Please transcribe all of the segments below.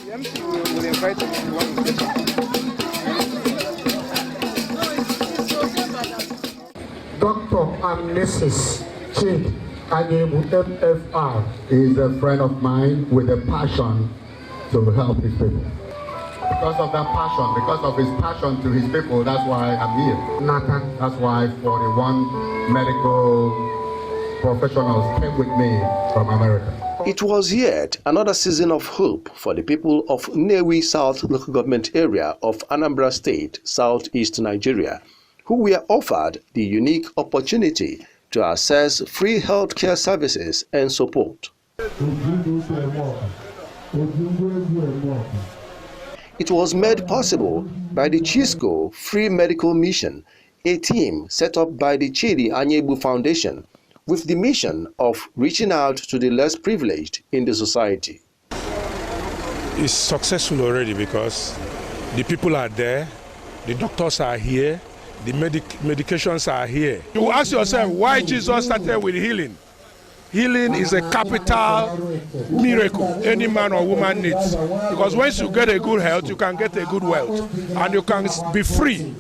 The MC will invite them if you want to say. Dr. and Mrs. Chid Anyebu MFR is a friend of mine with a passion to help his people. Because of that passion, because of his passion to his people, that's why I'm here. Nathan, that's why 41 medical professionals came with me from America. It was yet another season of hope for the people of Nnewi South local government area of Anambra State, southeast Nigeria, who were offered the unique opportunity to access free healthcare services and support. It was made possible by the Chisco Free Medical Mission, a team set up by the Chidi Anyebu Foundation with the mission of reaching out to the less privileged in the society. It's successful already because the people are there, the doctors are here, the medications are here. You ask yourself why Jesus started with healing. Healing is a capital miracle any man or woman needs. Because once you get a good health, you can get a good wealth and you can be free.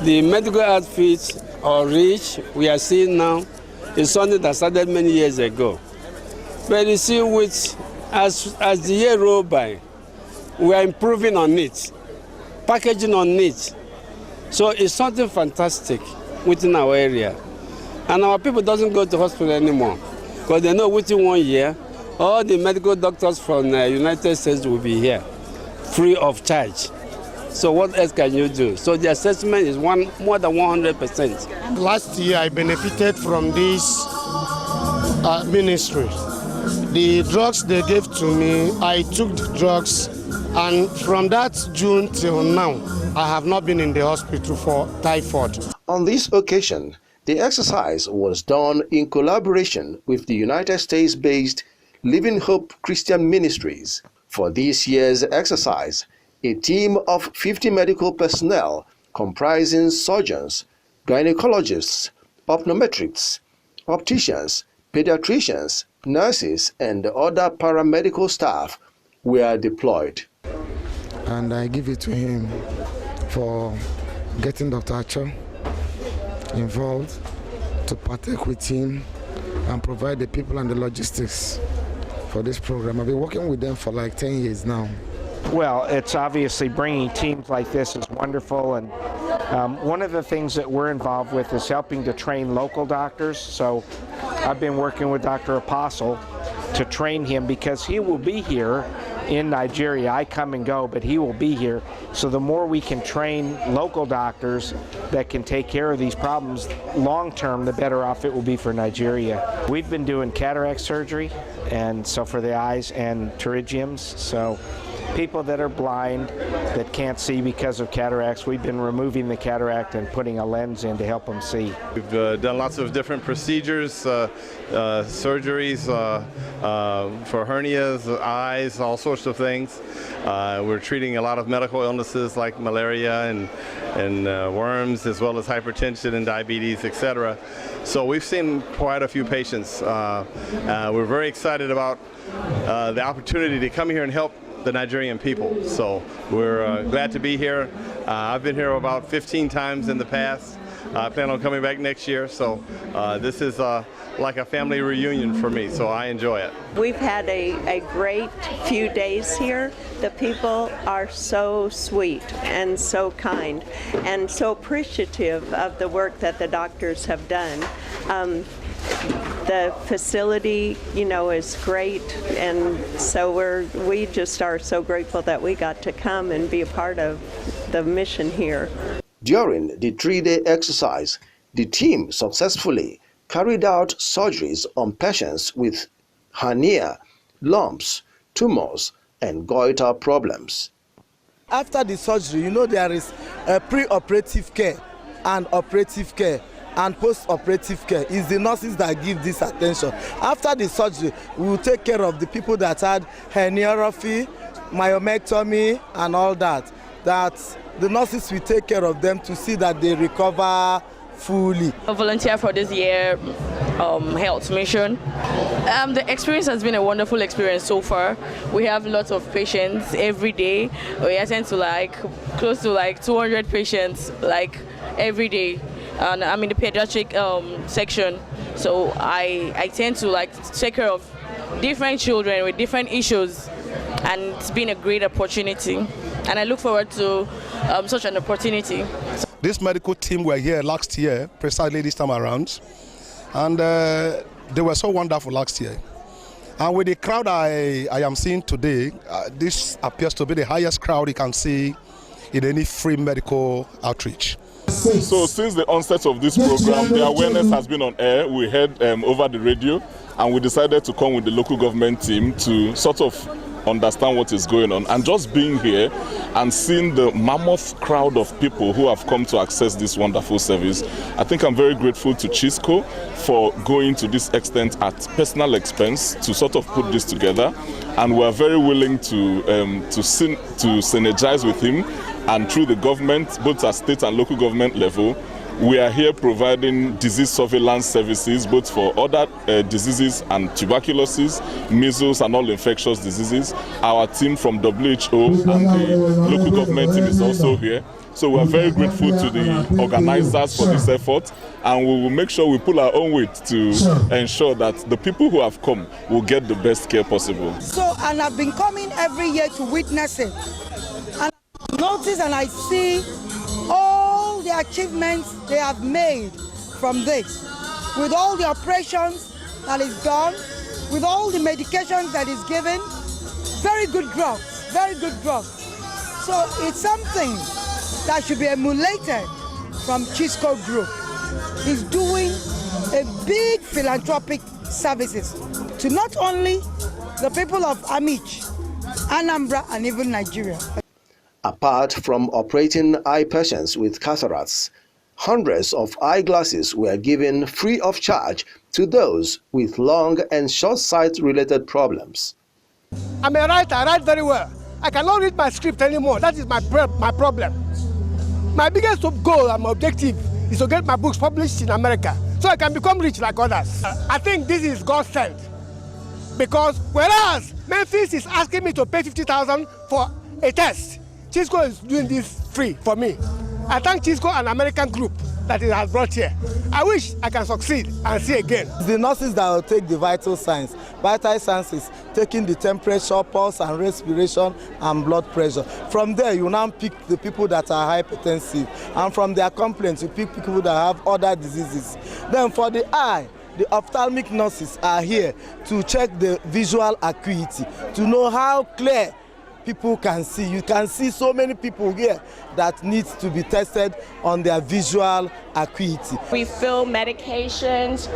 The medical outfits or reach we are seeing now is something that started many years ago. But you see, as the year rolled by, we are improving on it, packaging on it. So it's something fantastic within our area. And our people doesn't go to hospital anymore because they know within 1 year, all the medical doctors from the United States will be here, free of charge. So what else can you do? So the assessment is more than 100%. Last year I benefited from this ministry. The drugs they gave to me, I took the drugs, and from that June till now, I have not been in the hospital for typhoid. On this occasion, the exercise was done in collaboration with the United States-based Living Hope Christian Ministries. For this year's exercise, a team of 50 medical personnel comprising surgeons, gynecologists, optometrists, opticians, pediatricians, nurses, and other paramedical staff were deployed. And I give it to him for getting Dr. Acho involved to partake with him and provide the people and the logistics for this program. I've been working with them for like 10 years now. Well, it's obviously bringing teams like this is wonderful, and one of the things that we're involved with is helping to train local doctors. So I've been working with Dr. Apostle to train him because he will be here in Nigeria. I come and go, but he will be here. So the more we can train local doctors that can take care of these problems long term, the better off it will be for Nigeria. We've been doing cataract surgery, and so for the eyes, and pterygiums. So people that are blind, that can't see because of cataracts, we've been removing the cataract and putting a lens in to help them see. We've done lots of different procedures, surgeries for hernias, eyes, all sorts of things. We're treating a lot of medical illnesses like malaria and worms, as well as hypertension and diabetes, etc. So we've seen quite a few patients. We're very excited about the opportunity to come here and help the Nigerian people. So we're glad to be here. I've been here about 15 times in the past. I plan on coming back next year. So this is like a family reunion for me, so I enjoy it. We've had a great few days here. The people are so sweet and so kind and so appreciative of the work that the doctors have done. The facility, you know, is great, and so we just are so grateful that we got to come and be a part of the mission here. During the 3-day exercise, the team successfully carried out surgeries on patients with hernia, lumps, tumors, and goiter problems. After the surgery, you know, there is a pre-operative care and operative care and post-operative care. It's the nurses that give this attention. After the surgery, we will take care of the people that had herniorrhaphy, myomectomy, and all that. That the nurses will take care of them to see that they recover fully. A volunteer for this year health mission. The experience has been a wonderful experience so far. We have lots of patients every day. We attend to close to 200 patients every day. And I'm in the pediatric section, so I tend to take care of different children with different issues, and it's been a great opportunity, and I look forward to such an opportunity. This medical team were here last year, precisely this time around, and they were so wonderful last year. And with the crowd I am seeing today, this appears to be the highest crowd you can see in any free medical outreach. So since the onset of this program, the awareness has been on air. We heard over the radio, and we decided to come with the local government team to sort of understand what is going on. And just being here and seeing the mammoth crowd of people who have come to access this wonderful service, I think I'm very grateful to Chisco for going to this extent at personal expense to sort of put this together. And we are very willing to synergize with him, and through the government, both at state and local government level, we are here providing disease surveillance services, both for other diseases and tuberculosis, measles and all infectious diseases. Our team from WHO and the local government team is also here. So we are very grateful to the organizers for this effort, and we will make sure we pull our own weight to ensure that the people who have come will get the best care possible. And I've been coming every year to witness it. And I notice and I see all the achievements they have made from this, with all the operations that is done, with all the medications that is given. Very good drugs, very good drugs. So it's something that should be emulated from Chisco Group. He's doing a big philanthropic services to not only the people of Amich, Anambra, and even Nigeria. Apart from operating eye patients with cataracts, hundreds of eyeglasses were given free of charge to those with long and short sight related problems. I'm a writer, I write very well. I cannot read my script anymore. That is my problem. My biggest goal and objective is to get my books published in America so I can become rich like others. I think this is God sent, because whereas Memphis is asking me to pay 50,000 for a test, Chisco is doing this free for me. I thank Chisco and American group that it has brought here. I wish I can succeed and see again. The nurses that will take the vital signs is taking the temperature, pulse and respiration and blood pressure. From there, you now pick the people that are hypertensive, and from their complaints, you pick people that have other diseases. Then for the eye, the ophthalmic nurses are here to check the visual acuity, to know how clear people can see. You can see so many people here that need to be tested on their visual acuity. We fill medications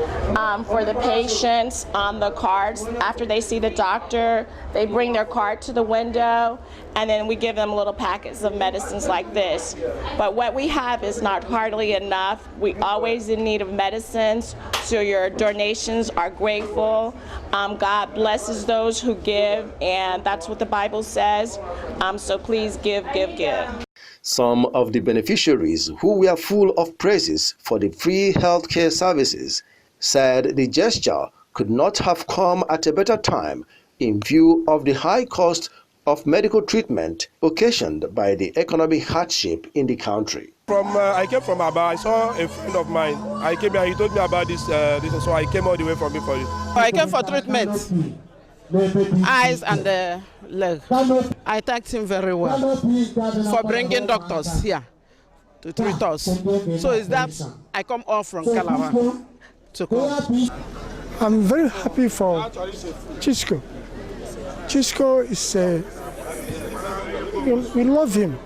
for the patients on the cards. After they see the doctor, they bring their card to the window, and then we give them little packets of medicines like this. But what we have is not hardly enough. We always in need of medicines, so your donations are grateful. God blesses those who give, and that's what the Bible says. So please give. Some of the beneficiaries, who were full of praises for the free healthcare services, said the gesture could not have come at a better time in view of the high cost of medical treatment occasioned by the economic hardship in the country. I came from Aba. I saw a friend of mine. I came here, he told me about this, so I came all the way from here for it. I came for treatment, eyes and the leg. I thanked him very well for bringing doctors here to treat us. So is that I come all from Calabar to come. I'm very happy for Chisco. Chisco is we love him.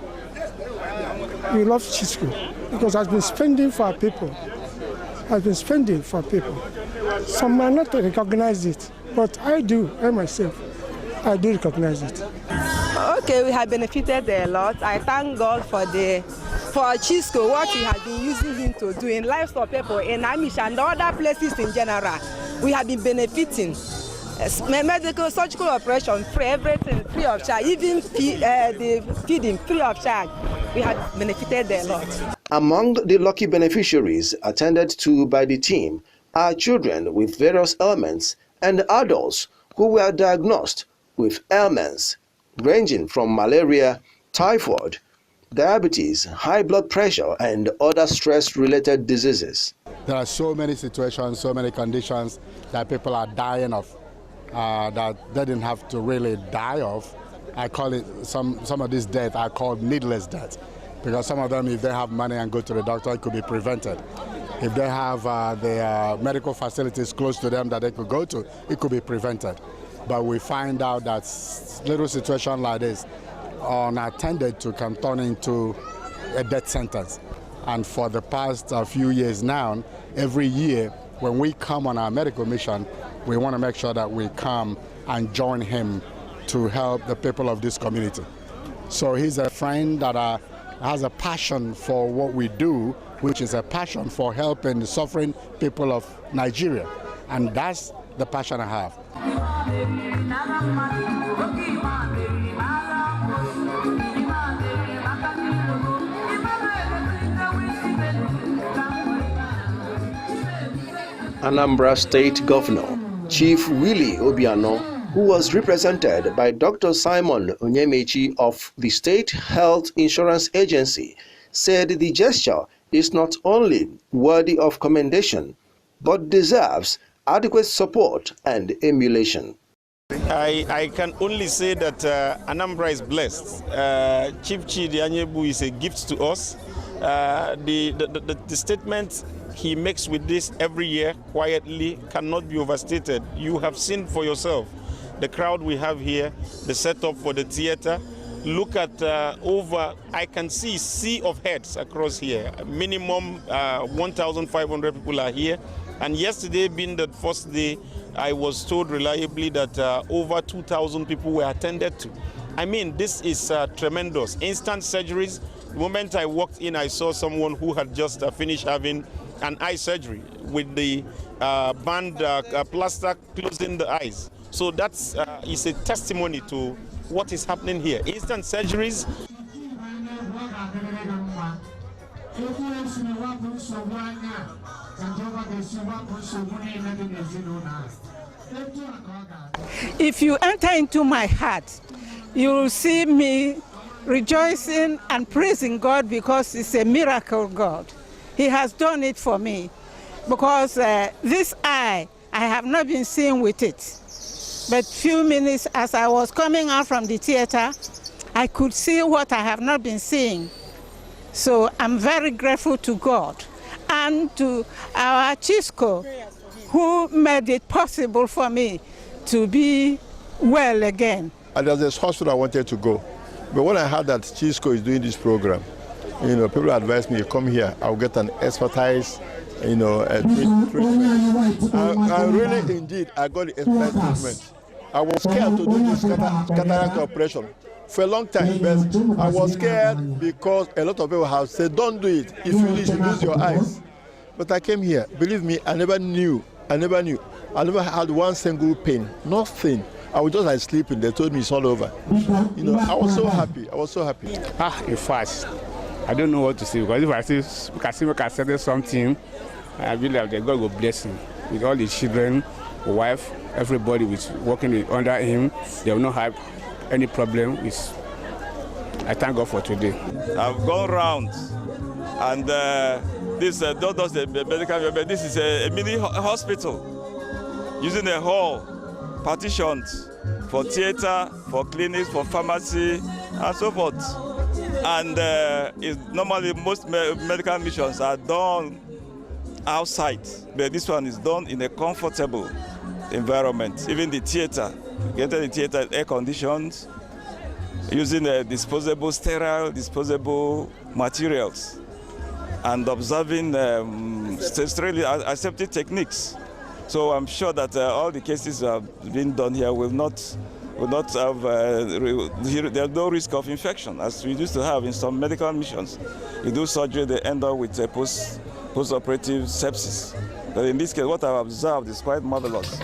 We love Chisco because has been spending for our people. Some might not recognize it, but I do. I myself, I do recognize it. Okay, we have benefited a lot. I thank God for Chisco, what he has been using him to do in lives of people in Amish and other places in general. We have been benefiting. Medical, surgical operation, free, everything free of charge, even the feeding free of charge. We have benefited a lot. Among the lucky beneficiaries attended to by the team are children with various ailments and adults who were diagnosed with ailments ranging from malaria, typhoid, diabetes, high blood pressure, and other stress-related diseases. There are so many situations, so many conditions that people are dying of that they didn't have to really die of. I call it, some of these deaths are called needless deaths, because some of them, if they have money and go to the doctor, it could be prevented. If they have the medical facilities close to them that they could go to, it could be prevented. But we find out that little situations like this, unattended to, can turn into a death sentence. And for the past few years now, every year when we come on our medical mission, we want to make sure that we come and join him to help the people of this community. So he's a friend that has a passion for what we do, which is a passion for helping the suffering people of Nigeria. And that's the passion I have. Anambra State Governor Chief Willie Obiano, who was represented by Dr. Simon Onyemechi of the State Health Insurance Agency, said the gesture is not only worthy of commendation, but deserves adequate support and emulation. I can only say that Anambra is blessed. Chief Chidi Anyebu is a gift to us. The statement he makes with this every year quietly cannot be overstated. You have seen for yourself the crowd we have here, the setup for the theater. Look at I can see sea of heads across here. Minimum 1,500 people are here. And yesterday being the first day, I was told reliably that over 2,000 people were attended to. I mean, this is tremendous. Instant surgeries. The moment I walked in, I saw someone who had just finished having an eye surgery with the band plaster closing the eyes. So that's is a testimony to what is happening here. Instant surgeries. If you enter into my heart, you will see me rejoicing and praising God, because it's a miracle God. He has done it for me, because this eye, I have not been seeing with it. But few minutes as I was coming out from the theater, I could see what I have not been seeing. So I'm very grateful to God and to our Chisco, who made it possible for me to be well again. And there's this hospital I wanted to go. But when I heard that Chisco is doing this program, people advised me, come here, I'll get an expertise, treatment. And really, indeed, I got the expertise treatment. I was scared to do this cataract operation for a long time, but I was scared because a lot of people have said, don't do it. If you lose your eyes. But I came here. Believe me, I never knew. I never had one single pain, nothing. I was just like sleeping. They told me it's all over. I was so happy. In fact, I don't know what to say, because if I say something, I believe that God will bless him with all the children, wife, everybody who's working under him. They will not have any problem. I thank God for today. I've gone around, and this doctors, the medical, this is a mini hospital using a hall, partitions for theater, for clinics, for pharmacy, and so forth. And normally most medical missions are done outside, but this one is done in a comfortable environment. Even the theater, you enter the theater air conditioned, using disposable, sterile, disposable materials, and observing sterile aseptic techniques. So I'm sure that all the cases being done here will not have, there's no risk of infection, as we used to have in some medical missions. You do surgery, they end up with a post-operative sepsis. But in this case, what I've observed is quite marvelous.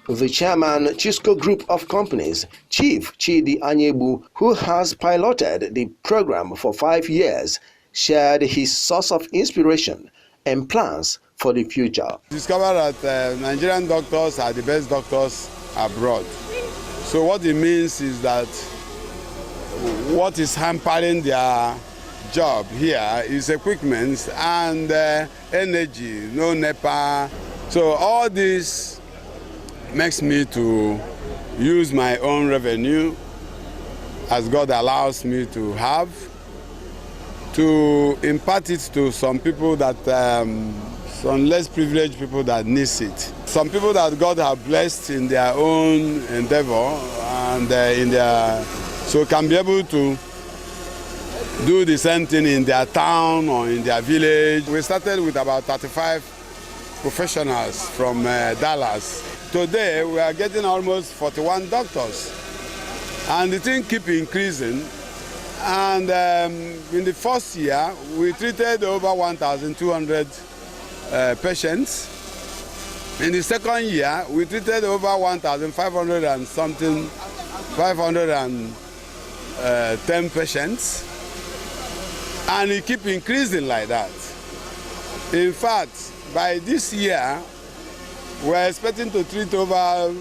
The chairman, Chisco Group of Companies, Chief Chidi Anyebu, who has piloted the program for 5 years, shared his source of inspiration and plans for the future. Discovered that Nigerian doctors are the best doctors abroad. So what it means is that what is hampering their job here is equipment and energy, no NEPA. So all this makes me to use my own revenue as God allows me to have, to impart it to some people that, some less privileged people that needs it. Some people that God have blessed in their own endeavor and so can be able to do the same thing in their town or in their village. We started with about 35 professionals from Dallas. Today we are getting almost 41 doctors, and the thing keep increasing. And in the first year we treated over 1,200 patients. In the second year we treated over 1,500 and something, 510 patients, and it keep increasing like that. In fact, by this year we're expecting to treat over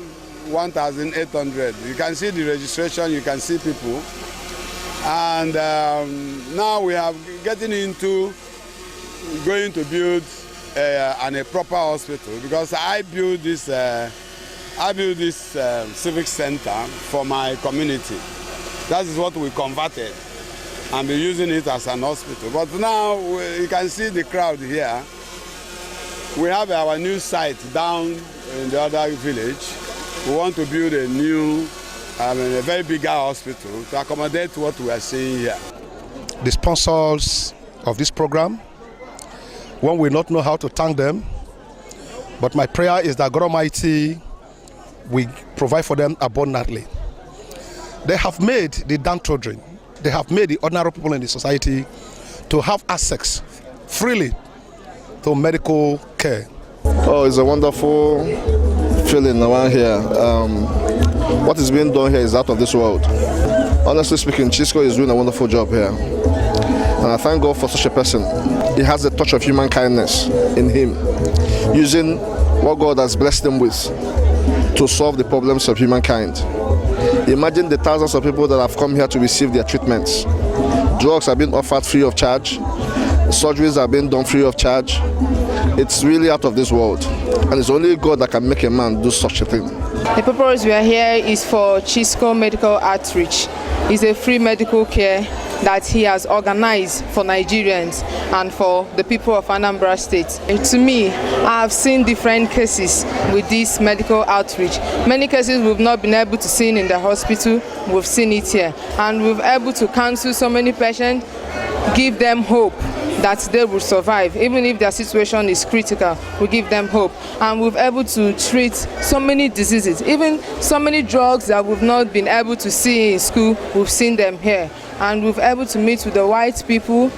1,800. You can see the registration, you can see people. And now we are getting into going to build a proper hospital, because I built this civic center for my community. That is what we converted and be using it as an hospital. But now you can see the crowd here. We have our new site down in the other village. We want to build a new, a very bigger hospital to accommodate what we are seeing here. The sponsors of this program, one will not know how to thank them, but my prayer is that God Almighty will provide for them abundantly. They have made the downtrodden, they have made the ordinary people in the society to have access freely to medical care. Oh, it's a wonderful feeling around here. What is being done here is out of this world. Honestly speaking, Chisco is doing a wonderful job here. And I thank God for such a person. He has a touch of human kindness in him, using what God has blessed him with to solve the problems of humankind. Imagine the thousands of people that have come here to receive their treatments. Drugs are being offered free of charge. Surgeries are being done free of charge. It's really out of this world, and it's only God that can make a man do such a thing. The purpose we are here is for Chisco Medical Outreach. It's a free medical care that he has organized for Nigerians and for the people of Anambra State. To me, I have seen different cases with this medical outreach. Many cases we've not been able to see in the hospital, we've seen it here. And we've been able to counsel so many patients, give them hope that they will survive. Even if their situation is critical, we give them hope. And we've been able to treat so many diseases, even so many drugs that we've not been able to see in school, we've seen them here. And we've been able to meet with the white people,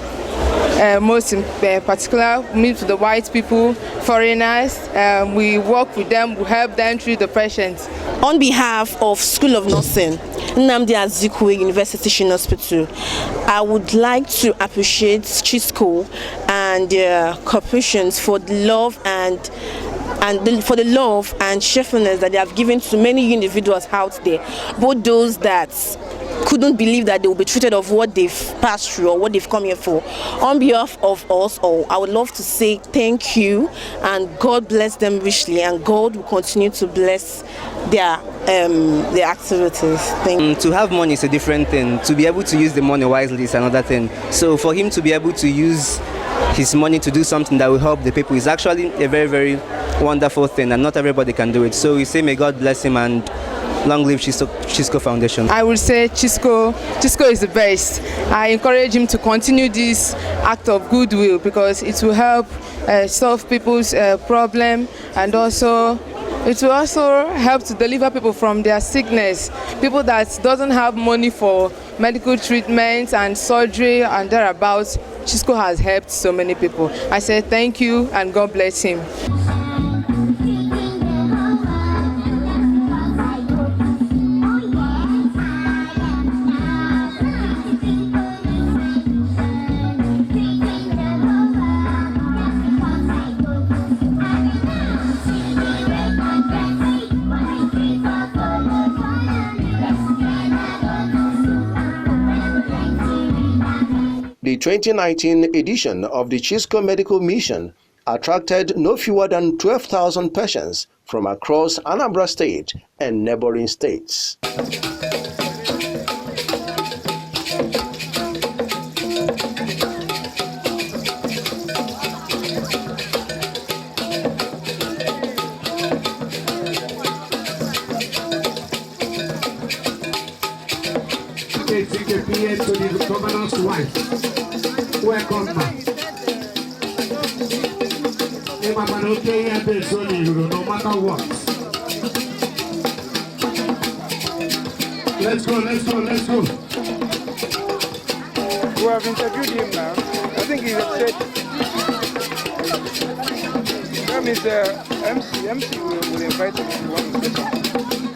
most in particular, meet with the white people, foreigners. We work with them, we help them treat the patients. On behalf of School of Nursing, Nnamdi Azikiwe University Teaching Hospital, I would like to appreciate Chisco and their corporations for the love and for the love and cheerfulness that they have given to many individuals out there, both those that couldn't believe that they will be treated of what they've passed through or what they've come here for. On behalf of us all, I would love to say thank you, and God bless them richly, and God will continue to bless their activities. Thank you. To have money is a different thing. To be able to use the money wisely is another thing. So for him to be able to use his money to do something that will help the people is actually a very, very wonderful thing, and not everybody can do it. So we say may God bless him, and long live Chisco Foundation. I would say Chisco is the best. I encourage him to continue this act of goodwill, because it will help solve people's problem, and also it will also help to deliver people from their sickness. People that doesn't have money for medical treatment and surgery and thereabouts, Chisco has helped so many people. I say thank you, and God bless him. 2019 edition of the Chisco Medical Mission attracted no fewer than 12,000 patients from across Anambra State and neighboring states. To the governor's wife. Welcome back. No matter what. Let's go. We have interviewed him now. I think he's upset. That means MC will invite him if you want to say something.